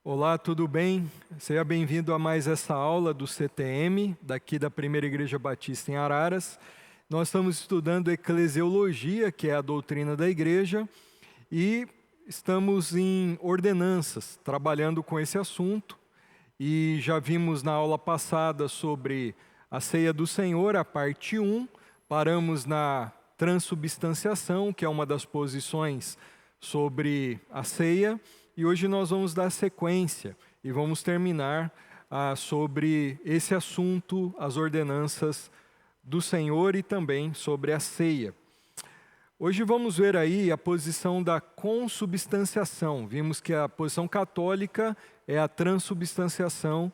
Olá, tudo bem? Seja bem-vindo a mais essa aula do CTM, daqui da Primeira Igreja Batista em Araras. Nós estamos estudando eclesiologia, que é a doutrina da igreja, e estamos em ordenanças, trabalhando com esse assunto. E já vimos na aula passada sobre a ceia do Senhor, a parte 1, paramos na transubstanciação, que é uma das posições sobre a ceia, e hoje nós vamos dar sequência e vamos terminar sobre esse assunto, as ordenanças do Senhor e também sobre a ceia. Hoje vamos ver aí a posição da consubstanciação. Vimos que a posição católica é a transubstanciação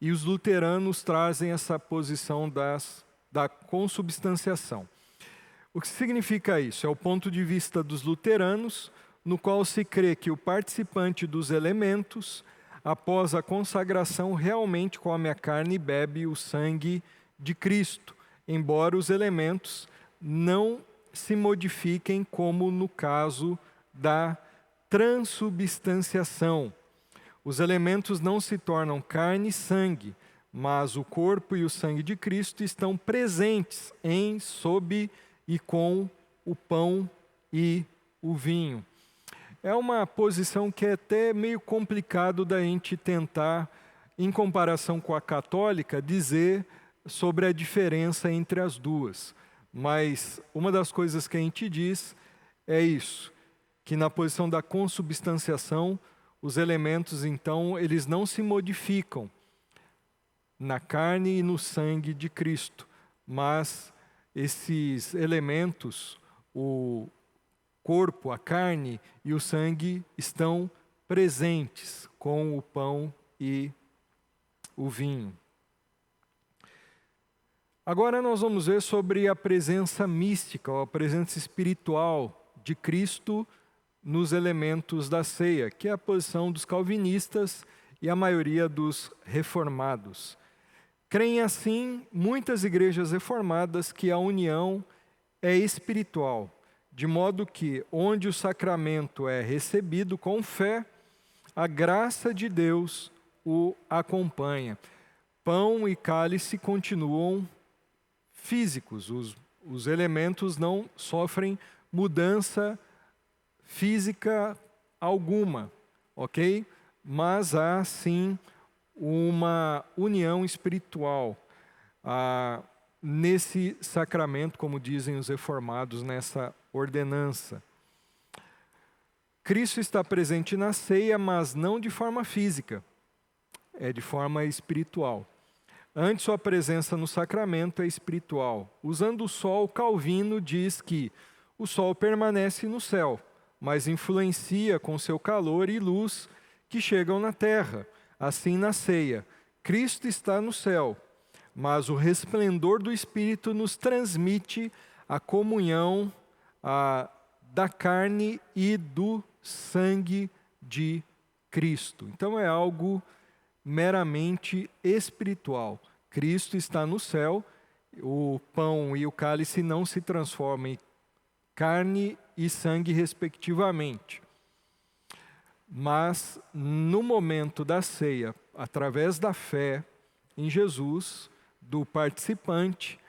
e os luteranos trazem essa posição da consubstanciação. O que significa isso? É o ponto de vista dos luteranos, no qual se crê que o participante dos elementos, após a consagração, realmente come a carne e bebe o sangue de Cristo, embora os elementos não se modifiquem, como no caso da transubstanciação. Os elementos não se tornam carne e sangue, mas o corpo e o sangue de Cristo estão presentes em, sob e com o pão e o vinho. É uma posição que é até meio complicado da gente tentar, em comparação com a católica, dizer sobre a diferença entre as duas. Mas uma das coisas que a gente diz é isso, que na posição da consubstanciação, os elementos, então, eles não se modificam na carne e no sangue de Cristo, mas esses elementos, o corpo, a carne e o sangue estão presentes com o pão e o vinho. Agora nós vamos ver sobre a presença mística, ou a presença espiritual de Cristo nos elementos da ceia, que é a posição dos calvinistas e a maioria dos reformados. Creem assim muitas igrejas reformadas que a união é espiritual, de modo que, onde o sacramento é recebido com fé, a graça de Deus o acompanha. Pão e cálice continuam físicos, os elementos não sofrem mudança física alguma, ok? Mas há, sim, uma união espiritual nesse sacramento, como dizem os reformados, nessa ordenança. Cristo está presente na ceia, mas não de forma física, é de forma espiritual. Antes, sua presença no sacramento é espiritual. Usando o sol, Calvino diz que o sol permanece no céu, mas influencia com seu calor e luz que chegam na terra. Assim, na ceia, Cristo está no céu, mas o resplendor do Espírito nos transmite a comunhão da carne e do sangue de Cristo. Então é algo meramente espiritual. Cristo está no céu, o pão e o cálice não se transformam em carne e sangue respectivamente. Mas no momento da ceia, através da fé em Jesus, do participante,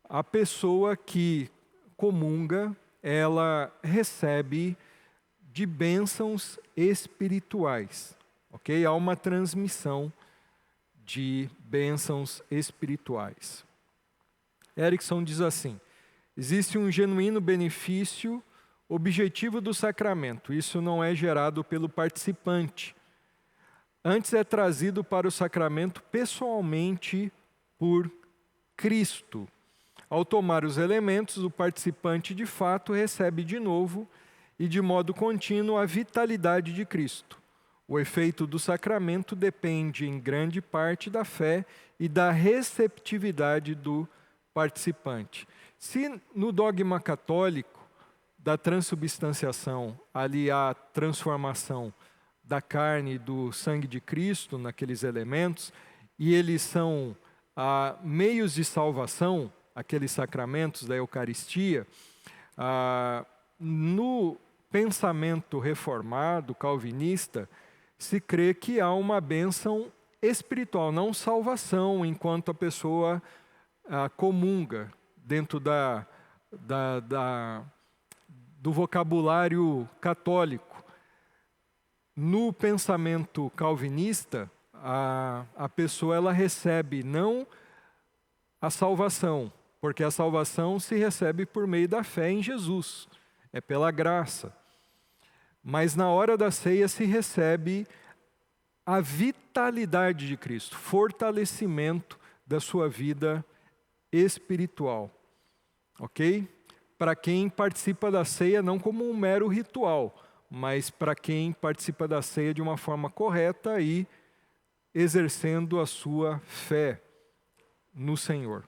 a pessoa que comunga, ela recebe de bênçãos espirituais, ok? Há uma transmissão de bênçãos espirituais. Erickson diz assim: existe um genuíno benefício objetivo do sacramento. Isso não é gerado pelo participante. Antes é trazido para o sacramento pessoalmente por Cristo. Ao tomar os elementos, o participante de fato recebe de novo e de modo contínuo a vitalidade de Cristo. O efeito do sacramento depende em grande parte da fé e da receptividade do participante. Se no dogma católico da transubstanciação, ali há a transformação da carne e do sangue de Cristo naqueles elementos, e eles são meios de salvação, aqueles sacramentos da Eucaristia, no pensamento reformado, calvinista, se crê que há uma bênção espiritual, não salvação, enquanto a pessoa comunga dentro do vocabulário católico. No pensamento calvinista, a pessoa ela recebe não a salvação, porque a salvação se recebe por meio da fé em Jesus, é pela graça. Mas na hora da ceia se recebe a vitalidade de Cristo, fortalecimento da sua vida espiritual, ok? Para quem participa da ceia não como um mero ritual, mas para quem participa da ceia de uma forma correta e exercendo a sua fé no Senhor.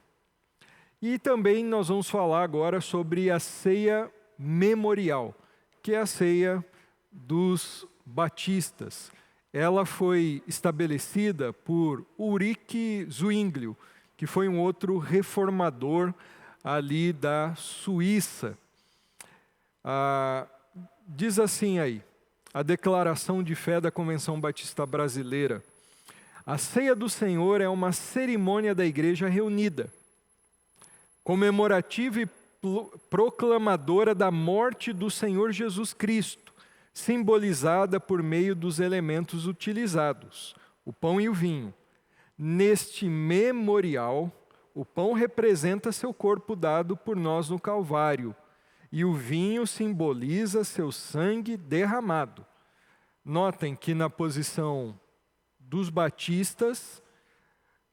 E também nós vamos falar agora sobre a ceia memorial, que é a ceia dos batistas. Ela foi estabelecida por Ulrich Zwinglio, que foi um outro reformador ali da Suíça. Diz assim aí, a declaração de fé da Convenção Batista Brasileira: a ceia do Senhor é uma cerimônia da igreja reunida, comemorativa e proclamadora da morte do Senhor Jesus Cristo, simbolizada por meio dos elementos utilizados, o pão e o vinho. Neste memorial, o pão representa seu corpo dado por nós no Calvário, e o vinho simboliza seu sangue derramado. Notem que na posição dos batistas,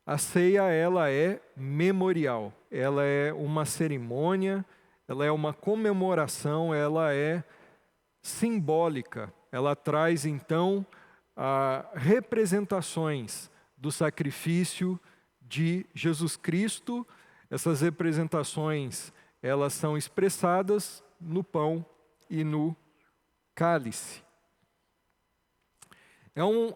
a ceia ela é memorial, ela é uma cerimônia, ela é uma comemoração, ela é simbólica. Ela traz então representações do sacrifício de Jesus Cristo. Essas representações elas são expressadas no pão e no cálice.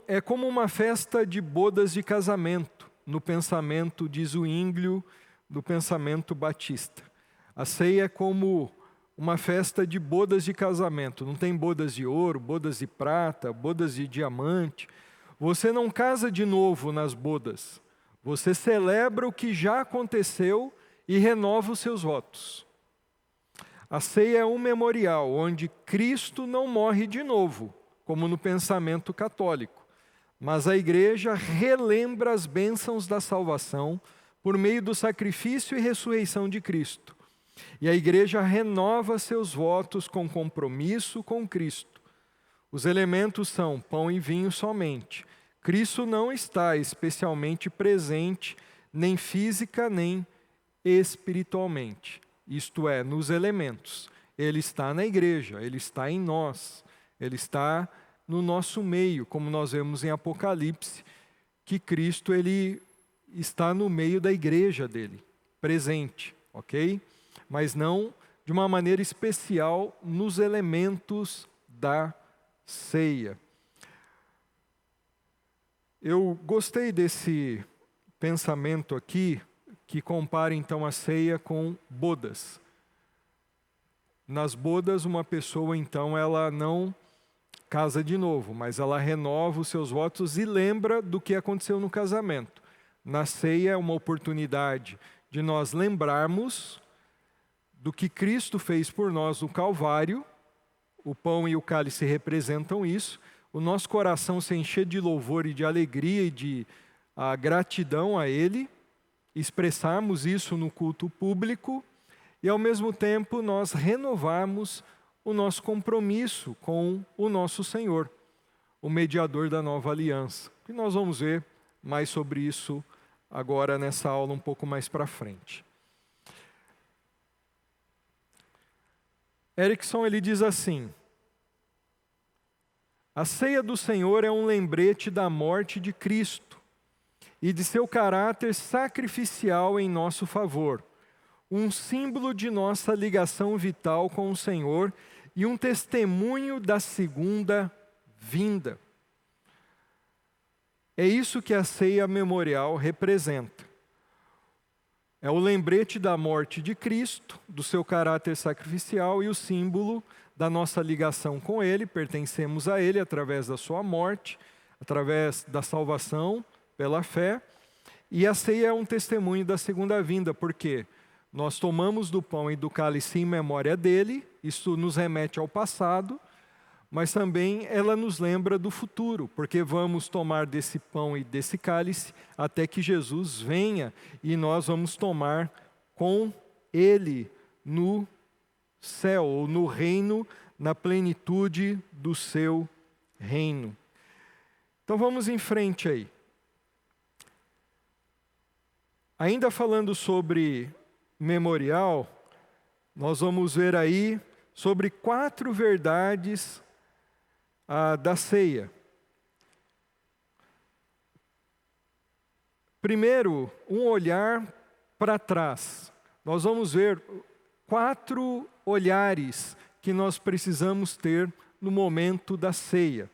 É como uma festa de bodas de casamento, no pensamento de Zwinglio, do pensamento batista. A ceia é como uma festa de bodas de casamento. Não tem bodas de ouro, bodas de prata, bodas de diamante. Você não casa de novo nas bodas. Você celebra o que já aconteceu e renova os seus votos. A ceia é um memorial onde Cristo não morre de novo, como no pensamento católico, mas a igreja relembra as bênçãos da salvação por meio do sacrifício e ressurreição de Cristo. E a igreja renova seus votos com compromisso com Cristo. Os elementos são pão e vinho somente. Cristo não está especialmente presente, nem física, nem espiritualmente. Isto é, nos elementos. Ele está na igreja, ele está em nós, ele está no nosso meio, como nós vemos em Apocalipse, que Cristo ele está no meio da igreja dele, presente, ok? Mas não de uma maneira especial nos elementos da ceia. Eu gostei desse pensamento aqui, que compara então a ceia com bodas. Nas bodas, uma pessoa então ela não casa de novo, mas ela renova os seus votos e lembra do que aconteceu no casamento. Na ceia é uma oportunidade de nós lembrarmos do que Cristo fez por nós no Calvário. O pão e o cálice representam isso. O nosso coração se encher de louvor e de alegria e de gratidão a Ele. Expressarmos isso no culto público. E ao mesmo tempo nós renovarmos o nosso compromisso com o nosso Senhor, o mediador da nova aliança. E nós vamos ver mais sobre isso agora nessa aula um pouco mais para frente. Erickson ele diz assim: a ceia do Senhor é um lembrete da morte de Cristo e de seu caráter sacrificial em nosso favor, um símbolo de nossa ligação vital com o Senhor e um testemunho da segunda vinda. É isso que a ceia memorial representa. É o lembrete da morte de Cristo, do seu caráter sacrificial e o símbolo da nossa ligação com Ele, pertencemos a Ele através da sua morte, através da salvação pela fé. E a ceia é um testemunho da segunda vinda, porque nós tomamos do pão e do cálice em memória dele, isso nos remete ao passado, mas também ela nos lembra do futuro, porque vamos tomar desse pão e desse cálice até que Jesus venha e nós vamos tomar com ele no céu, ou no reino, na plenitude do seu reino. Então vamos em frente aí. Ainda falando sobre memorial, nós vamos ver aí sobre 4 verdades da ceia. Primeiro, um olhar para trás. Nós vamos ver 4 olhares que nós precisamos ter no momento da ceia.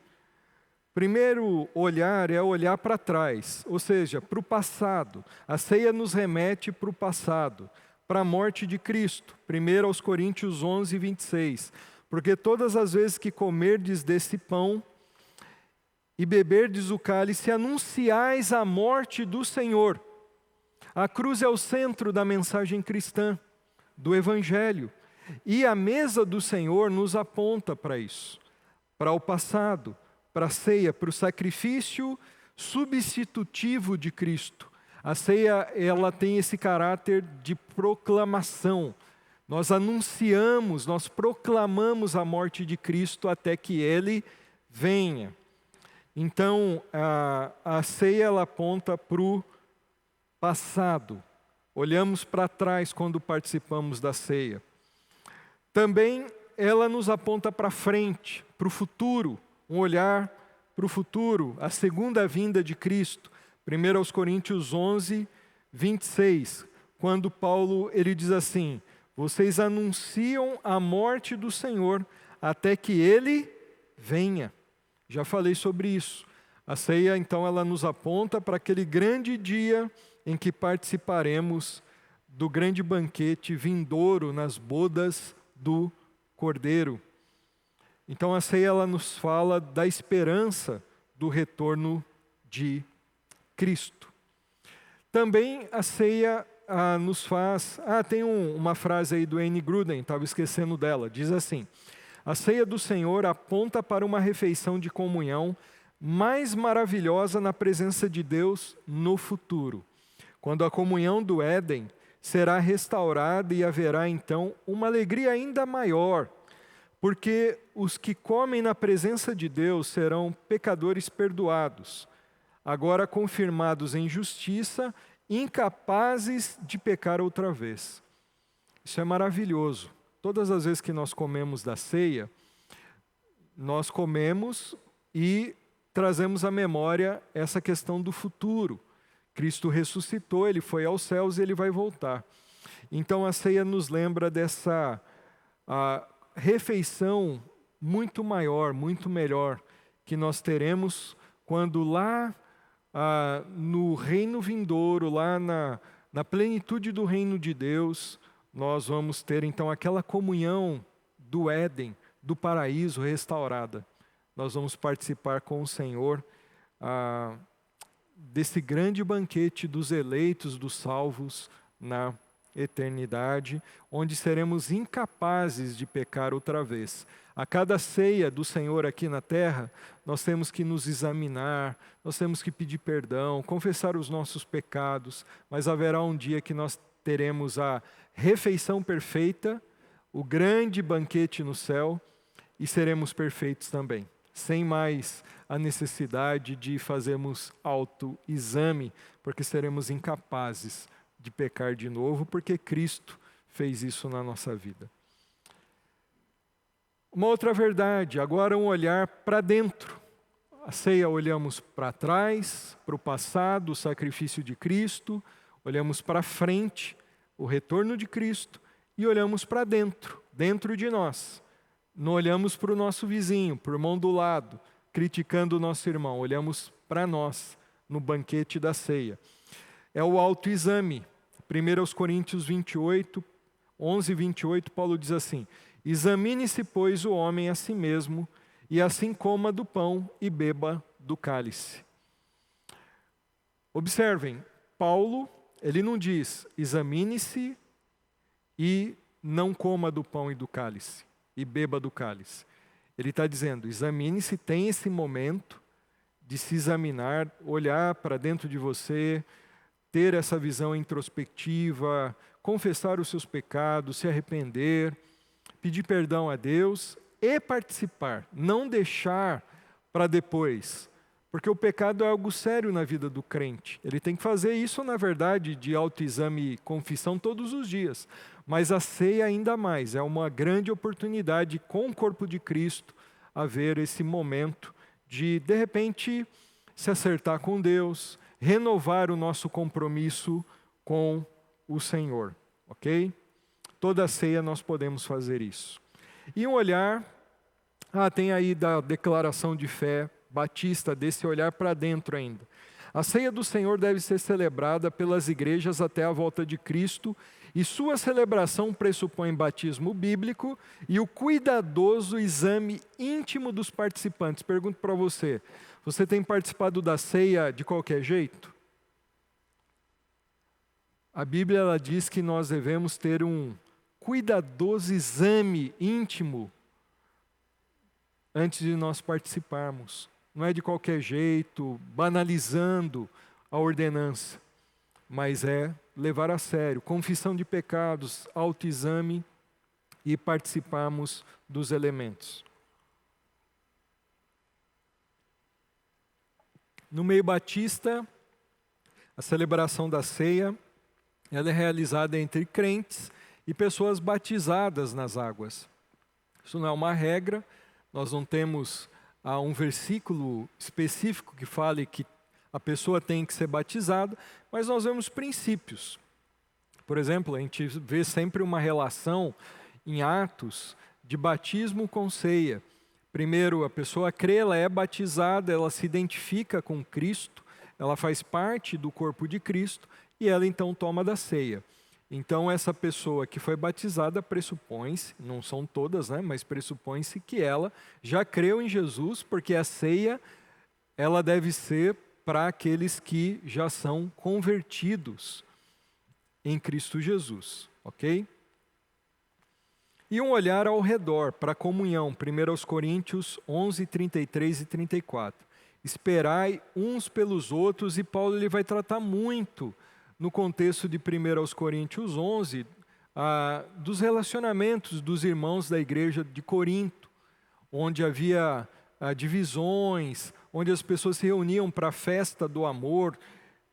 Primeiro olhar é olhar para trás, ou seja, para o passado. A ceia nos remete para o passado, para a morte de Cristo. 1 Coríntios 11, 26. Porque todas as vezes que comerdes desse pão e beberdes o cálice, anunciais a morte do Senhor. A cruz é o centro da mensagem cristã, do Evangelho. E a mesa do Senhor nos aponta para isso, para o passado, para a ceia, para o sacrifício substitutivo de Cristo. A ceia, ela tem esse caráter de proclamação. Nós anunciamos, nós proclamamos a morte de Cristo até que Ele venha. Então, a ceia, ela aponta para o passado. Olhamos para trás quando participamos da ceia. Também ela nos aponta para frente, para o futuro. Um olhar para o futuro, a segunda vinda de Cristo. 1 Coríntios 11, 26. Quando Paulo ele diz assim: vocês anunciam a morte do Senhor até que Ele venha. Já falei sobre isso. A ceia, então, ela nos aponta para aquele grande dia em que participaremos do grande banquete vindouro nas bodas do Cordeiro. Então, a ceia, ela nos fala da esperança do retorno de Cristo. Também a ceia nos faz... tem uma frase aí do N. Gruden, estava esquecendo dela. Diz assim: a ceia do Senhor aponta para uma refeição de comunhão mais maravilhosa na presença de Deus no futuro, quando a comunhão do Éden será restaurada e haverá então uma alegria ainda maior, porque os que comem na presença de Deus serão pecadores perdoados, agora confirmados em justiça, incapazes de pecar outra vez. Isso é maravilhoso. Todas as vezes que nós comemos da ceia, nós comemos e trazemos à memória essa questão do futuro. Cristo ressuscitou, Ele foi aos céus e Ele vai voltar. Então a ceia nos lembra dessa refeição muito maior, muito melhor, que nós teremos quando lá no reino vindouro, lá na plenitude do reino de Deus, nós vamos ter então aquela comunhão do Éden, do paraíso restaurada. Nós vamos participar com o Senhor desse grande banquete dos eleitos, dos salvos na eternidade, onde seremos incapazes de pecar outra vez. A cada ceia do Senhor aqui na terra, nós temos que nos examinar, nós temos que pedir perdão, confessar os nossos pecados, mas haverá um dia que nós teremos a refeição perfeita, o grande banquete no céu, e seremos perfeitos também, sem mais a necessidade de fazermos autoexame, porque seremos incapazes de pecar de novo, porque Cristo fez isso na nossa vida. Uma outra verdade, agora um olhar para dentro. A ceia olhamos para trás, para o passado, o sacrifício de Cristo, olhamos para frente, o retorno de Cristo, e olhamos para dentro, dentro de nós. Não olhamos para o nosso vizinho, para o irmão do lado, criticando o nosso irmão, olhamos para nós, no banquete da ceia. É o autoexame. 1 Coríntios 28, 11 e 28, Paulo diz assim: Examine-se, pois, o homem a si mesmo, e assim coma do pão e beba do cálice. Observem, Paulo, ele não diz, examine-se e não coma do pão e do cálice, e beba do cálice. Ele está dizendo, examine-se, tem esse momento de se examinar, olhar para dentro de você, ter essa visão introspectiva, confessar os seus pecados, se arrepender, pedir perdão a Deus e participar, não deixar para depois, porque o pecado é algo sério na vida do crente. Ele tem que fazer isso, na verdade, de autoexame e confissão todos os dias, mas a ceia ainda mais, é uma grande oportunidade com o corpo de Cristo haver esse momento de repente, se acertar com Deus, renovar o nosso compromisso com o Senhor, ok? Toda ceia nós podemos fazer isso. E um olhar, tem aí da declaração de fé batista, desse olhar para dentro ainda. A ceia do Senhor deve ser celebrada pelas igrejas até a volta de Cristo, e sua celebração pressupõe batismo bíblico e o cuidadoso exame íntimo dos participantes. Pergunto para você, você tem participado da ceia de qualquer jeito? A Bíblia ela diz que nós devemos ter um cuidadoso exame íntimo antes de nós participarmos. Não é de qualquer jeito, banalizando a ordenança, mas é levar a sério, confissão de pecados, autoexame e participarmos dos elementos. No meio batista, a celebração da ceia, ela é realizada entre crentes e pessoas batizadas nas águas. Isso não é uma regra, nós não temos um versículo específico que fale que a pessoa tem que ser batizada, mas nós vemos princípios. Por exemplo, a gente vê sempre uma relação em Atos de batismo com ceia. Primeiro, a pessoa crê, ela é batizada, ela se identifica com Cristo, ela faz parte do corpo de Cristo e ela então toma da ceia. Então, essa pessoa que foi batizada pressupõe-se, não são todas, né, mas pressupõe-se que ela já creu em Jesus, porque a ceia ela deve ser para aqueles que já são convertidos em Cristo Jesus, ok? E um olhar ao redor para a comunhão, 1 Coríntios 11, 33 e 34. Esperai uns pelos outros, e Paulo ele vai tratar muito, no contexto de 1 Coríntios 11, dos relacionamentos dos irmãos da igreja de Corinto, onde havia divisões, onde as pessoas se reuniam para a festa do amor,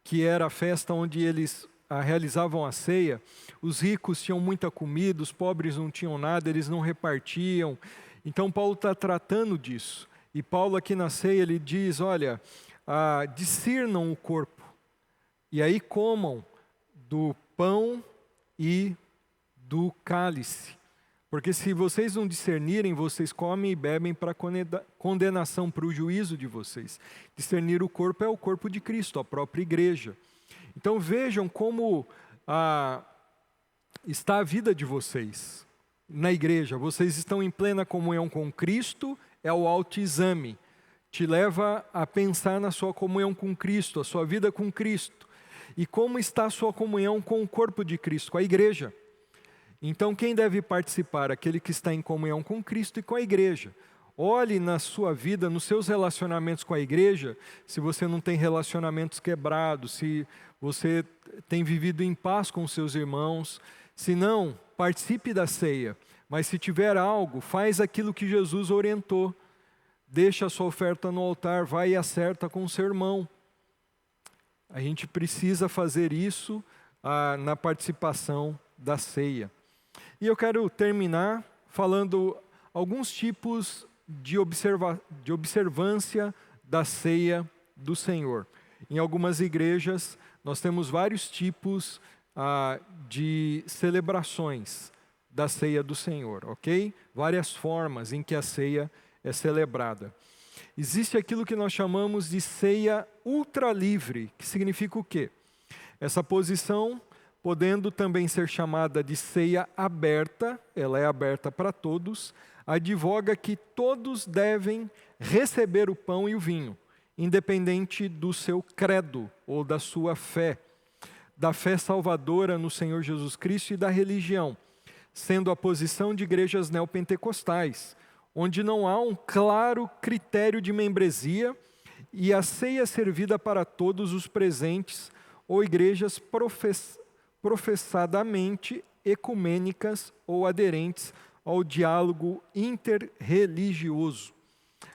que era a festa onde eles realizavam a ceia. Os ricos tinham muita comida, os pobres não tinham nada, eles não repartiam. Então Paulo está tratando disso. E Paulo aqui na ceia ele diz, olha, discernam o corpo, e aí comam do pão e do cálice. Porque se vocês não discernirem, vocês comem e bebem para condenação, para o juízo de vocês. Discernir o corpo é o corpo de Cristo, a própria igreja. Então vejam como está a vida de vocês na igreja. Vocês estão em plena comunhão com Cristo, é o autoexame. Te leva a pensar na sua comunhão com Cristo, a sua vida com Cristo. E como está a sua comunhão com o corpo de Cristo, com a igreja. Então, quem deve participar? Aquele que está em comunhão com Cristo e com a igreja. Olhe na sua vida, nos seus relacionamentos com a igreja, se você não tem relacionamentos quebrados, se você tem vivido em paz com seus irmãos. Se não, participe da ceia. Mas se tiver algo, faz aquilo que Jesus orientou. Deixa a sua oferta no altar, vai e acerta com o seu irmão. A gente precisa fazer isso na participação da ceia. E eu quero terminar falando alguns tipos de observância da ceia do Senhor. Em algumas igrejas, nós temos vários tipos de celebrações da ceia do Senhor, ok? Várias formas em que a ceia é celebrada. Existe aquilo que nós chamamos de ceia ultra livre, que significa o quê? Essa posição podendo também ser chamada de ceia aberta, ela é aberta para todos, advoga que todos devem receber o pão e o vinho, independente do seu credo ou da sua fé, da fé salvadora no Senhor Jesus Cristo e da religião, sendo a posição de igrejas neopentecostais, onde não há um claro critério de membresia e a ceia servida para todos os presentes, ou igrejas professadamente ecumênicas ou aderentes ao diálogo interreligioso.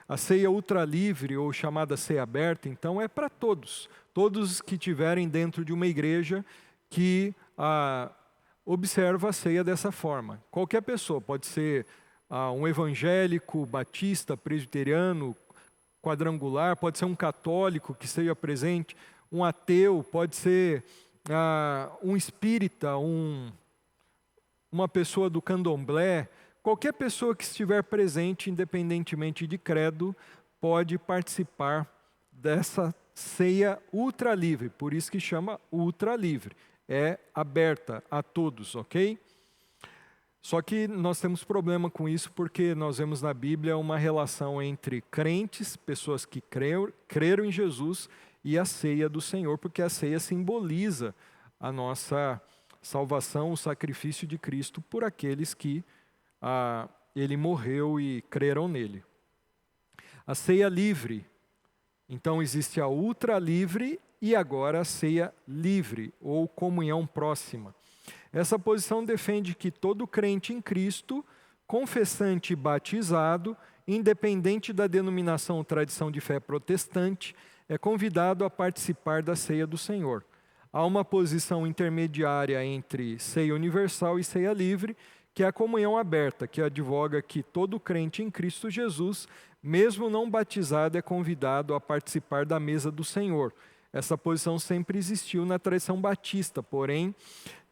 A ceia ultralivre, ou chamada ceia aberta, então, é para todos. Todos que estiverem dentro de uma igreja que observa a ceia dessa forma. Qualquer pessoa, pode ser um evangélico, batista, presbiteriano, quadrangular, pode ser um católico que esteja presente, um ateu, pode ser um espírita, uma pessoa do candomblé. Qualquer pessoa que estiver presente, independentemente de credo, pode participar dessa ceia ultralivre, por isso que chama ultralivre. É aberta a todos, ok? Só que nós temos problema com isso porque nós vemos na Bíblia uma relação entre crentes, pessoas que creram em Jesus, e a ceia do Senhor, porque a ceia simboliza a nossa salvação, o sacrifício de Cristo por aqueles que Ele morreu e creram nele. A ceia livre. Então existe a ultralivre e agora a ceia livre, ou comunhão próxima. Essa posição defende que todo crente em Cristo, confessante e batizado, independente da denominação ou tradição de fé protestante, é convidado a participar da ceia do Senhor. Há uma posição intermediária entre ceia universal e ceia livre, que é a comunhão aberta, que advoga que todo crente em Cristo Jesus, mesmo não batizado, é convidado a participar da mesa do Senhor. Essa posição sempre existiu na tradição batista, porém,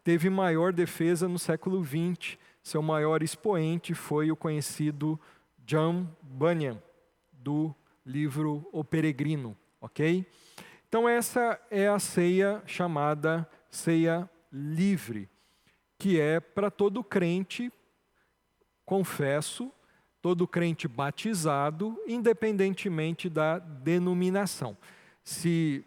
teve maior defesa no século XX. Seu maior expoente foi o conhecido John Bunyan, do livro O Peregrino, ok? Então essa é a ceia chamada ceia livre, que é para todo crente confesso, todo crente batizado, independentemente da denominação. Se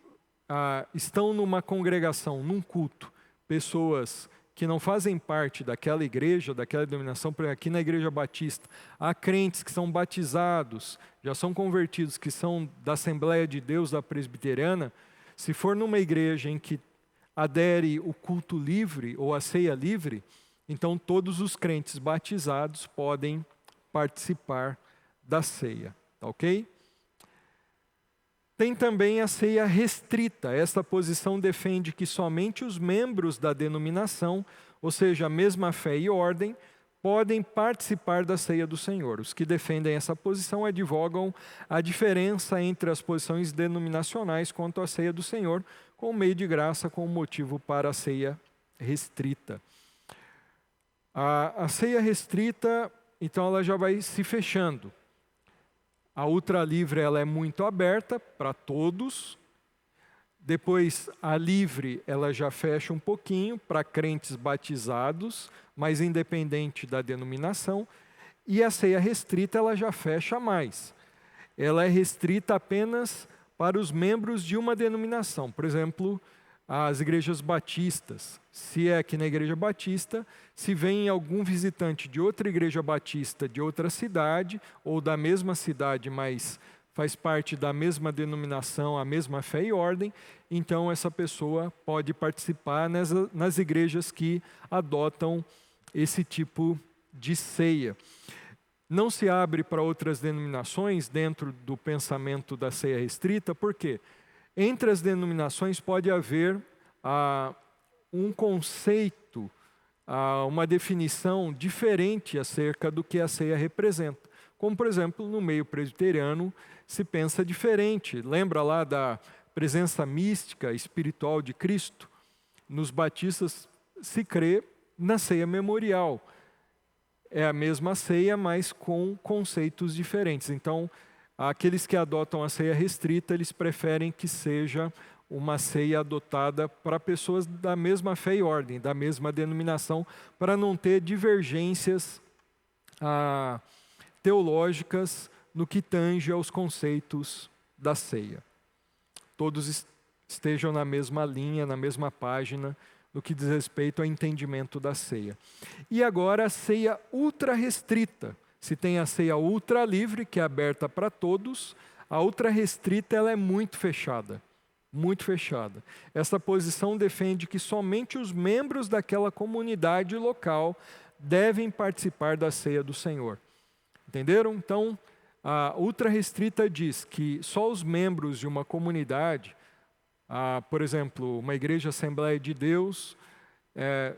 estão numa congregação, num culto, pessoas que não fazem parte daquela igreja, daquela denominação, por aqui na Igreja Batista, há crentes que são batizados, já são convertidos, que são da Assembleia de Deus, da Presbiteriana, se for numa igreja em que adere o culto livre ou a ceia livre, então todos os crentes batizados podem participar da ceia, tá ok? Tem também a ceia restrita. Esta posição defende que somente os membros da denominação, ou seja, a mesma fé e ordem, podem participar da ceia do Senhor. Os que defendem essa posição advogam a diferença entre as posições denominacionais quanto à ceia do Senhor, com meio de graça, com motivo para a ceia restrita. A ceia restrita, então, ela já vai se fechando. A ultralivre ela é muito aberta para todos. Depois, a livre ela já fecha um pouquinho para crentes batizados, mas independente da denominação. E a ceia restrita ela já fecha mais. Ela é restrita apenas para os membros de uma denominação. Por exemplo, as igrejas batistas. Se é aqui na igreja batista, se vem algum visitante de outra igreja batista de outra cidade, ou da mesma cidade, mas faz parte da mesma denominação, a mesma fé e ordem, então essa pessoa pode participar nas igrejas que adotam esse tipo de ceia. Não se abre para outras denominações dentro do pensamento da ceia restrita, por quê? Entre as denominações pode haver um conceito, uma definição diferente acerca do que a ceia representa. Como, por exemplo, no meio presbiteriano se pensa diferente. Lembra lá da presença mística, espiritual de Cristo? Nos batistas se crê na ceia memorial. É a mesma ceia, mas com conceitos diferentes. Então, Aqueles que adotam a ceia restrita, eles preferem que seja uma ceia adotada para pessoas da mesma fé e ordem, da mesma denominação, para não ter divergências teológicas no que tange aos conceitos da ceia. Todos estejam na mesma linha, na mesma página, no que diz respeito ao entendimento da ceia. E agora a ceia ultra restrita. Se tem a ceia ultra livre, que é aberta para todos, a ultra restrita ela é muito fechada. Muito fechada. Essa posição defende que somente os membros daquela comunidade local devem participar da ceia do Senhor. Entenderam? Então, a ultra restrita diz que só os membros de uma comunidade, por exemplo, uma igreja Assembleia de Deus,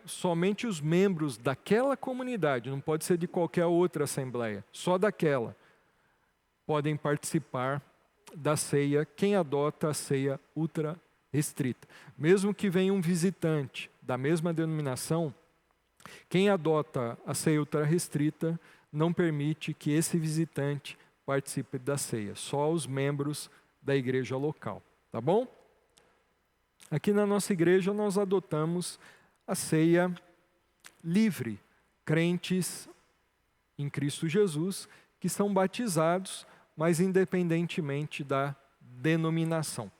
somente os membros daquela comunidade, não pode ser de qualquer outra assembleia, só daquela, podem participar da ceia, quem adota a ceia ultra restrita. Mesmo que venha um visitante da mesma denominação, quem adota a ceia ultra restrita não permite que esse visitante participe da ceia, só os membros da igreja local, tá bom? Aqui na nossa igreja nós adotamos a ceia livre, crentes em Cristo Jesus, que são batizados, mas independentemente da denominação.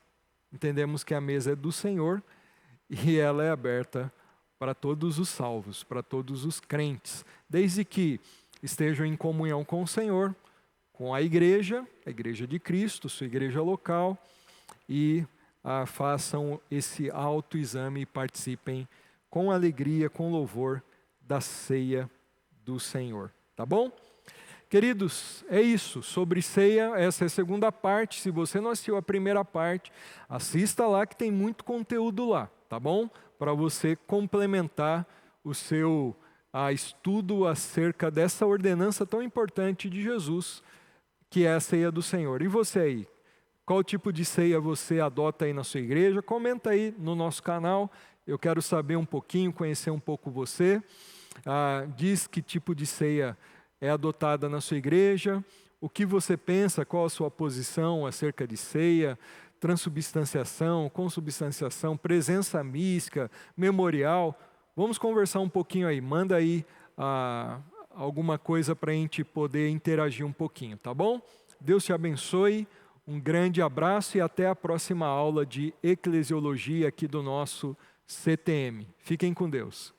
Entendemos que a mesa é do Senhor e ela é aberta para todos os salvos, para todos os crentes, desde que estejam em comunhão com o Senhor, com a igreja de Cristo, sua igreja local, e façam esse autoexame e participem com alegria, com louvor da ceia do Senhor. Tá bom? Queridos, é isso. Sobre ceia, essa é a segunda parte. Se você não assistiu a primeira parte, assista lá que tem muito conteúdo lá, tá bom? Para você complementar o seu estudo acerca dessa ordenança tão importante de Jesus, que é a ceia do Senhor. E você aí? Qual tipo de ceia você adota aí na sua igreja? Comenta aí no nosso canal. Eu quero saber um pouquinho, conhecer um pouco você. Diz que tipo de ceia é adotada na sua igreja. O que você pensa, qual a sua posição acerca de ceia, transubstanciação, consubstanciação, presença mística, memorial. Vamos conversar um pouquinho aí. Manda aí alguma coisa para a gente poder interagir um pouquinho, tá bom? Deus te abençoe. Um grande abraço e até a próxima aula de eclesiologia aqui do nosso CTM. Fiquem com Deus.